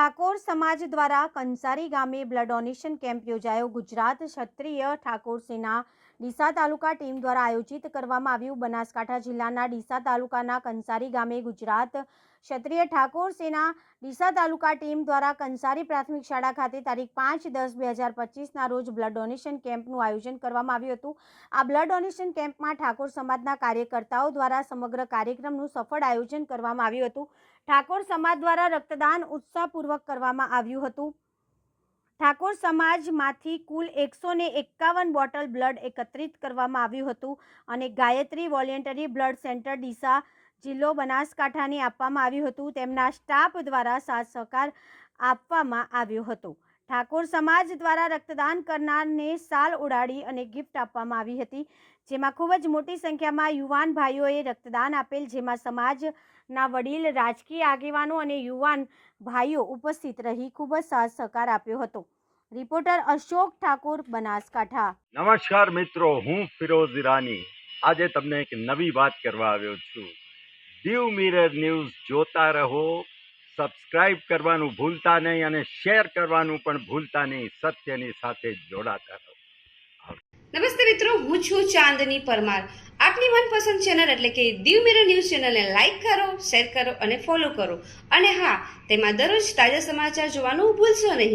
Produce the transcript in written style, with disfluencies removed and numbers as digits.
ઠાકોર સમાજ દ્વારા કંસારી ગામે બ્લડ ડોનેશન કેમ્પ યોજાયો. ગુજરાત ક્ષત્રિય ઠાકોર સેના ડીસા તાલુકા ટીમ દ્વારા આયોજિત કરવામાં આવ્યું. બનાસકાંઠા જિલ્લાના ડીસા તાલુકાના કંસારી ગામે ગુજરાત ક્ષત્રિય ઠાકોર સેના ડીસા તાલુકા ટીમ દ્વારા કંસારી પ્રાથમિક શાળા ખાતે તારીખ 5-10-2025ના રોજ બ્લડ ડોનેશન કેમ્પનું આયોજન કરવામાં આવ્યું હતું. આ બ્લડ ડોનેશન કેમ્પમાં ઠાકોર સમાજના કાર્યકર્તાઓ દ્વારા સમગ્ર કાર્યક્રમનું સફળ આયોજન કરવામાં આવ્યું હતું. ઠાકોર સમાજ દ્વારા રક્તદાન ઉત્સાહપૂર્વક કરવામાં આવ્યું હતું. ઠાકોર સમાજમાંથી કુલ 151 બોટલ બ્લડ એકત્રિત કરવામાં આવ્યું હતું અને Gayatri voluntary blood centre Deesa જિલ્લો બનાસકાંઠાને આપવામાં આવ્યું હતું. તેમના સ્ટાફ દ્વારા સાથ સહકાર આપવામાં આવ્યો હતો. ઠાકોર સમાજ દ્વારા રક્તદાન કરનારને શાલ ઉડાડી અને ગિફ્ટ આપવામાં આવી હતી, જેમાં ખૂબ જ મોટી સંખ્યામાં યુવાન ભાઈઓએ રક્તદાન આપેલ, જેમાં સમાજના વડીલ, રાજકીય આગેવાનો અને યુવાન ભાઈઓ ઉપસ્થિત રહી ખૂબ જ સાથ સહકાર આપ્યો હતો. રિપોર્ટર અશોક ઠાકોર, બનાસકાંઠા. નમસ્કાર મિત્રો, હું ફિરોઝ ઈરાની આજે તમને એક નવી વાત કરવા આવ્યો છું. દીવ મિરર ન્યૂઝ જોતા રહો, સબસ્ક્રાઇબ કરવાનું ભૂલતા નહીં અને શેર કરવાનું પણ ભૂલતા નહીં. સત્યની સાથે જોડાતા રહો. નમસ્તે મિત્રો, હું છું ચાંદની પરમાર. આપની મનપસંદ ચેનલ એટલે કે દીવ મિરર ન્યૂઝ ચેનલને લાઈક કરો, શેર કરો અને ફોલો કરો. અને હા, તેમાં દરરોજ તાજા સમાચાર જોવાનું ભૂલશો નહીં.